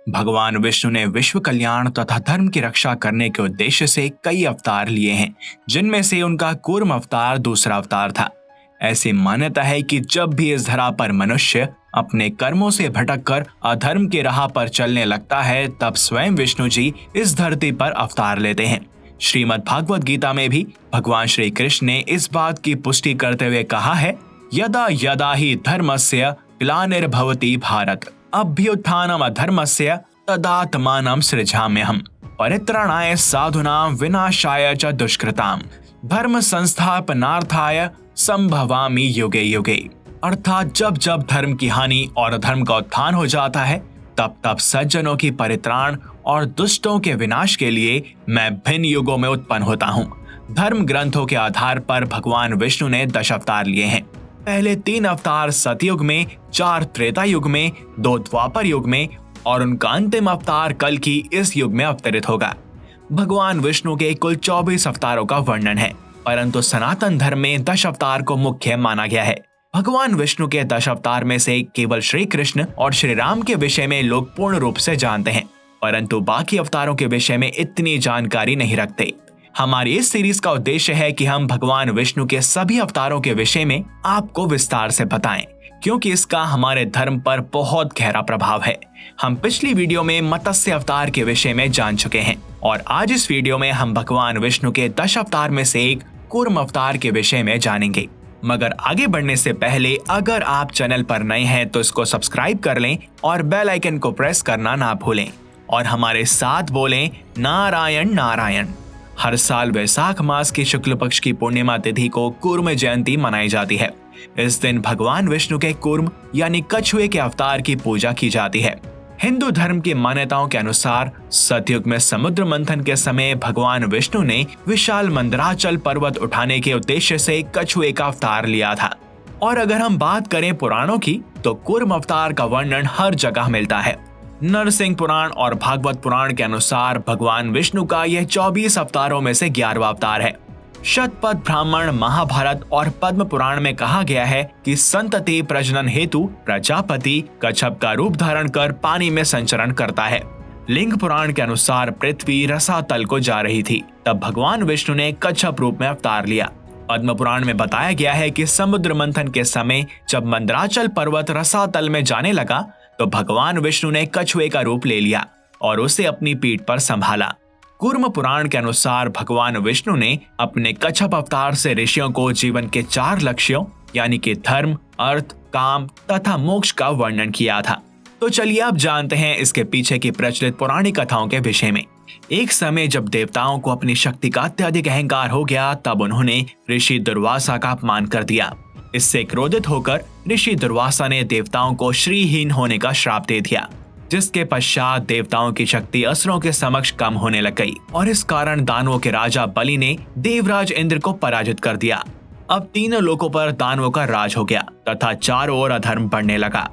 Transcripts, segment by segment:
भगवान विष्णु ने विश्व कल्याण तथा धर्म की रक्षा करने के उद्देश्य से कई अवतार लिए हैं, जिनमें से उनका कूर्म अवतार दूसरा अवतार था। ऐसी मान्यता है कि जब भी इस धरा पर मनुष्य अपने कर्मों से भटककर अधर्म की राह पर चलने लगता है, तब स्वयं विष्णु जी इस धरती पर अवतार लेते हैं। श्रीमद् भागवत गीता में भी भगवान श्री कृष्ण ने इस बात की पुष्टि करते हुए कहा है, यदा यदा ही धर्मस्य ग्लानिर्भवति भारत अभ्युत्थानम् अधर्मस्य तदात्मानं सृजाम्यहम् परित्राणाय साधूनां विनाशाय च दुष्कृताम् धर्म संस्थापनार्थाय संभवामि युगे युगे। अर्थात जब जब धर्म की हानि और अधर्म का उत्थान हो जाता है, तब तब सज्जनों की परित्राण और दुष्टों के विनाश के लिए मैं भिन्न युगों में उत्पन्न होता हूँ। धर्म ग्रंथों के आधार पर भगवान विष्णु ने 10 अवतार लिए हैं। पहले 3 अवतार सतयुग में, 4 त्रेता युग में, 2 द्वापर युग में और उनका अंतिम अवतार कल की इस युग में अवतरित होगा। भगवान विष्णु के कुल 24 अवतारों का वर्णन है, परंतु सनातन धर्म में 10 अवतार को मुख्य माना गया है। भगवान विष्णु के 10 अवतार में से केवल श्री कृष्ण और श्री राम के विषय में लोग पूर्ण रूप से जानते हैं, परंतु बाकी अवतारों के विषय में इतनी जानकारी नहीं रखते। हमारी इस सीरीज का उद्देश्य है कि हम भगवान विष्णु के सभी अवतारों के विषय में आपको विस्तार से बताएं, क्योंकि इसका हमारे धर्म पर बहुत गहरा प्रभाव है। हम पिछली वीडियो में मत्स्य अवतार के विषय में जान चुके हैं और आज इस वीडियो में हम भगवान विष्णु के 10 अवतार में से एक कूर्म अवतार के विषय में जानेंगे। मगर आगे बढ़ने से पहले अगर आप चैनल पर नए हैं तो इसको सब्सक्राइब कर लें और बेल आइकन को प्रेस करना ना भूलें और हमारे साथ बोलें नारायण नारायण। हर साल वैशाख मास की शुक्ल पक्ष की पूर्णिमा तिथि को कूर्म जयंती मनाई जाती है। इस दिन भगवान विष्णु के कूर्म यानी कछुए के अवतार की पूजा की जाती है। हिंदू धर्म की मान्यताओं के अनुसार सतयुग में समुद्र मंथन के समय भगवान विष्णु ने विशाल मंदराचल पर्वत उठाने के उद्देश्य से कछुए का अवतार लिया था। और अगर हम बात करें पुराणों की, तो कूर्म अवतार का वर्णन हर जगह मिलता है। नरसिंह पुराण और भागवत पुराण के अनुसार भगवान विष्णु का यह 24 अवतारों में से 11वां अवतार है। शतपथ ब्राह्मण, महाभारत और पद्म पुराण में कहा गया है कि संतति प्रजनन हेतु प्रजापति कच्छप का रूप धारण कर पानी में संचरण करता है। लिंग पुराण के अनुसार पृथ्वी रसातल को जा रही थी, तब भगवान विष्णु ने कच्छप रूप में अवतार लिया। पद्म पुराण में बताया गया है कि समुद्र मंथन के समय जब मंदराचल पर्वत रसातल में जाने लगा, तो भगवान विष्णु ने कछुए का रूप ले लिया और उसे अपनी पीठ पर संभाला। कूर्म पुराण के अनुसार भगवान विष्णु ने अपने कच्छप अवतार से ऋषियों को जीवन के 4 लक्ष्यों यानी कि धर्म, अर्थ, काम तथा मोक्ष का वर्णन किया था। तो चलिए अब जानते हैं इसके पीछे की प्रचलित पौराणिक कथाओं के विषय में। एक समय जब देवताओं को अपनी शक्ति का अत्यधिक अहंकार हो गया, तब उन्होंने ऋषि दुर्वासा का अपमान कर दिया। इससे क्रोधित होकर ऋषि दुर्वासा ने देवताओं को श्रीहीन होने का श्राप दे दिया, जिसके पश्चात देवताओं की शक्ति असुरों के समक्ष कम होने लग गई और इस कारण दानवों के राजा बलि ने देवराज इंद्र को पराजित कर दिया। अब तीनों लोकों पर दानवों का राज हो गया तथा चारों ओर अधर्म बढ़ने लगा।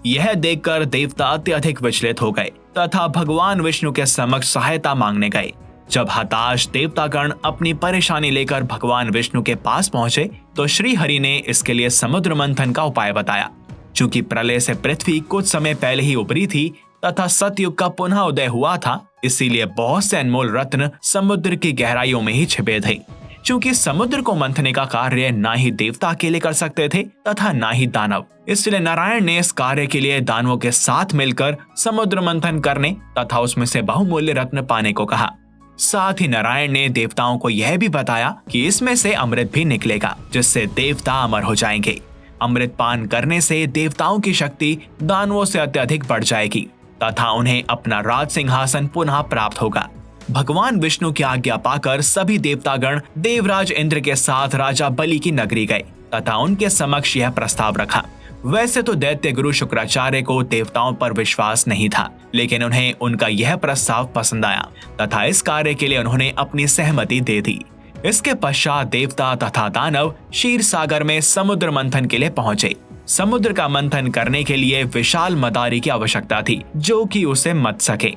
यह देखकर देवता अत्यधिक विचलित हो गए तथा भगवान विष्णु के समक्ष सहायता मांगने गए। जब हताश देवतागण अपनी परेशानी लेकर भगवान विष्णु के पास पहुंचे, तो श्री हरि ने इसके लिए समुद्र मंथन का उपाय बताया। चूंकि प्रलय से पृथ्वी कुछ समय पहले ही उभरी थी तथा सतयुग का पुनः उदय हुआ था, इसीलिए बहुत से अनमोल रत्न समुद्र की गहराइयों में ही छिपे थे। चूंकि समुद्र को मंथने का कार्य ना ही देवता अकेले कर सकते थे तथा ना ही दानव, इसलिए नारायण ने इस कार्य के लिए दानवों के साथ मिलकर समुद्र मंथन करने तथा उसमें से बहुमूल्य रत्न पाने को कहा। साथ ही नारायण ने देवताओं को यह भी बताया कि इसमें से अमृत भी निकलेगा, जिससे देवता अमर हो जाएंगे। अमृत पान करने से देवताओं की शक्ति दानवों से अत्यधिक बढ़ जाएगी तथा उन्हें अपना राज सिंहासन पुनः प्राप्त होगा। भगवान विष्णु की आज्ञा पाकर सभी देवतागण देवराज इंद्र के साथ राजा बलि की नगरी गए तथा उनके समक्ष यह प्रस्ताव रखा। वैसे तो दैत्य गुरु शुक्राचार्य को देवताओं पर विश्वास नहीं था, लेकिन उन्हें उनका यह प्रस्ताव पसंद आया तथा इस कार्य के लिए उन्होंने अपनी सहमति दे दी। इसके पश्चात देवता तथा दानव क्षीर सागर में समुद्र मंथन के लिए पहुंचे। समुद्र का मंथन करने के लिए विशाल मदारी की आवश्यकता थी, जो कि उसे मत सके।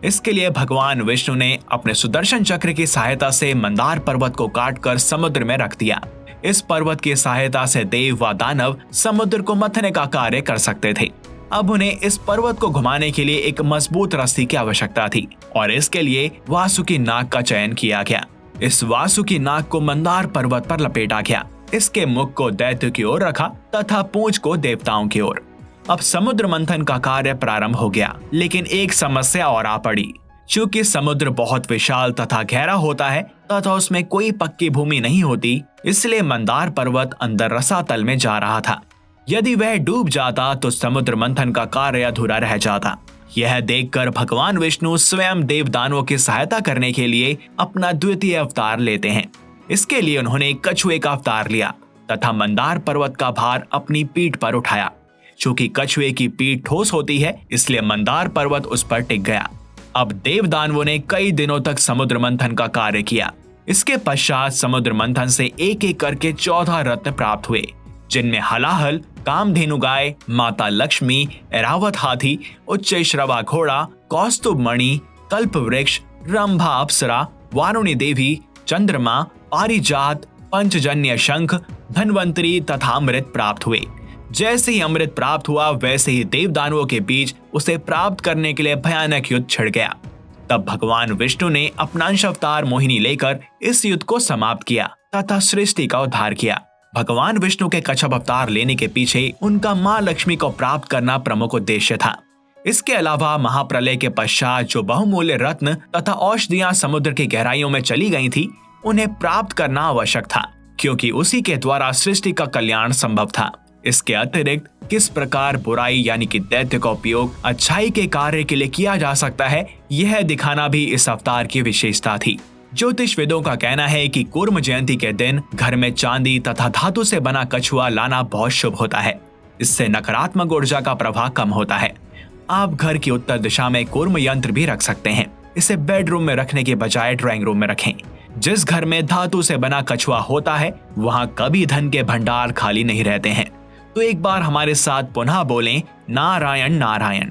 इसके लिए भगवान विष्णु ने अपने सुदर्शन चक्र की सहायता से मंदार पर्वत को काटकर समुद्र में रख दिया। इस पर्वत की सहायता से देव व दानव समुद्र को मथने का कार्य कर सकते थे। अब उन्हें इस पर्वत को घुमाने के लिए एक मजबूत रस्सी की आवश्यकता थी और इसके लिए वासुकी नाग का चयन किया गया। इस वासुकी नाग को मंदार पर्वत पर लपेटा गया। इसके मुख को दैत्य की ओर रखा तथा पूंछ को देवताओं की ओर। अब समुद्र मंथन का कार्य प्रारंभ हो गया, लेकिन एक समस्या और आ पड़ी। चूंकि समुद्र बहुत विशाल तथा गहरा होता है तथा उसमें कोई पक्की भूमि नहीं होती, इसलिए मंदार पर्वत अंदर रसातल में जा रहा था। यदि वह डूब जाता तो समुद्र मंथन का कार्य अधूरा रह जाता। यह देखकर भगवान विष्णु स्वयं देवदानवों की सहायता करने के लिए अपना द्वितीय अवतार लेते हैं। इसके लिए उन्होंने कछुए का अवतार लिया तथा मंदार पर्वत का भार अपनी पीठ पर उठाया। चूंकि कछुए की पीठ ठोस होती है, इसलिए मंदार पर्वत उस पर टिक गया। अब देवदानवों ने कई दिनों तक समुद्र मंथन का कार्य किया। इसके पश्चात समुद्र मंथन से एक एक करके 14 रत्न प्राप्त हुए, जिनमें हलाहल, कामधेनु गाय, माता लक्ष्मी, ऐरावत हाथी, उच्च श्रवा घोड़ा, कौस्तुभ मणि, कल्प वृक्ष, रंभा अप्सरा, वारुणी देवी, चंद्रमा, पारिजात, पंचजन्य शंख, धन्वंतरी तथा अमृत प्राप्त हुए। जैसे ही अमृत प्राप्त हुआ, वैसे ही देवदानवों के बीच उसे प्राप्त करने के लिए भयानक युद्ध छिड़ गया। तब भगवान विष्णु ने अपना अंश अवतार मोहिनी लेकर इस युद्ध को समाप्त किया तथा सृष्टि का उद्धार किया। भगवान विष्णु के कच्छप अवतार लेने के पीछे उनका मां लक्ष्मी को प्राप्त करना प्रमुख उद्देश्य था। इसके अलावा महाप्रलय के पश्चात जो बहुमूल्य रत्न तथा औषधियां समुद्र की गहराइयों में चली गई थी, उन्हें प्राप्त करना आवश्यक था, क्योंकि उसी के द्वारा सृष्टि का कल्याण संभव था। इसके अतिरिक्त किस प्रकार बुराई यानी कि दैत्य का उपयोग अच्छाई के कार्य के लिए किया जा सकता है, यह दिखाना भी इस अवतार की विशेषता थी। ज्योतिषविदों का कहना है कि कूर्म जयंती के दिन घर में चांदी तथा धातु से बना कछुआ लाना बहुत शुभ होता है। इससे नकारात्मक ऊर्जा का प्रभाव कम होता है। आप घर की उत्तर दिशा में कूर्म यंत्र भी रख सकते हैं। इसे बेडरूम में रखने के बजाय ड्राइंग रूम में रखें। जिस घर में धातु से बना कछुआ होता है, वहां कभी धन के भंडार खाली नहीं रहते हैं। तो एक बार हमारे साथ पुनः बोलें, नारायण नारायण।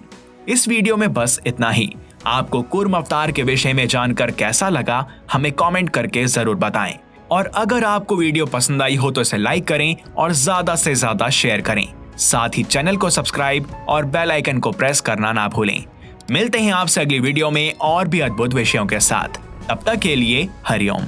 इस वीडियो में बस इतना ही। आपको कूर्म अवतार के विषय में जानकर कैसा लगा, हमें कमेंट करके जरूर बताएं। और अगर आपको वीडियो पसंद आई हो तो इसे लाइक करें और ज्यादा से ज्यादा शेयर करें। साथ ही चैनल को सब्सक्राइब और बेल आइकन को प्रेस करना ना भूलें। मिलते हैं आपसे अगली वीडियो में और भी अद्भुत विषयों के साथ। तब तक के लिए हरिओम।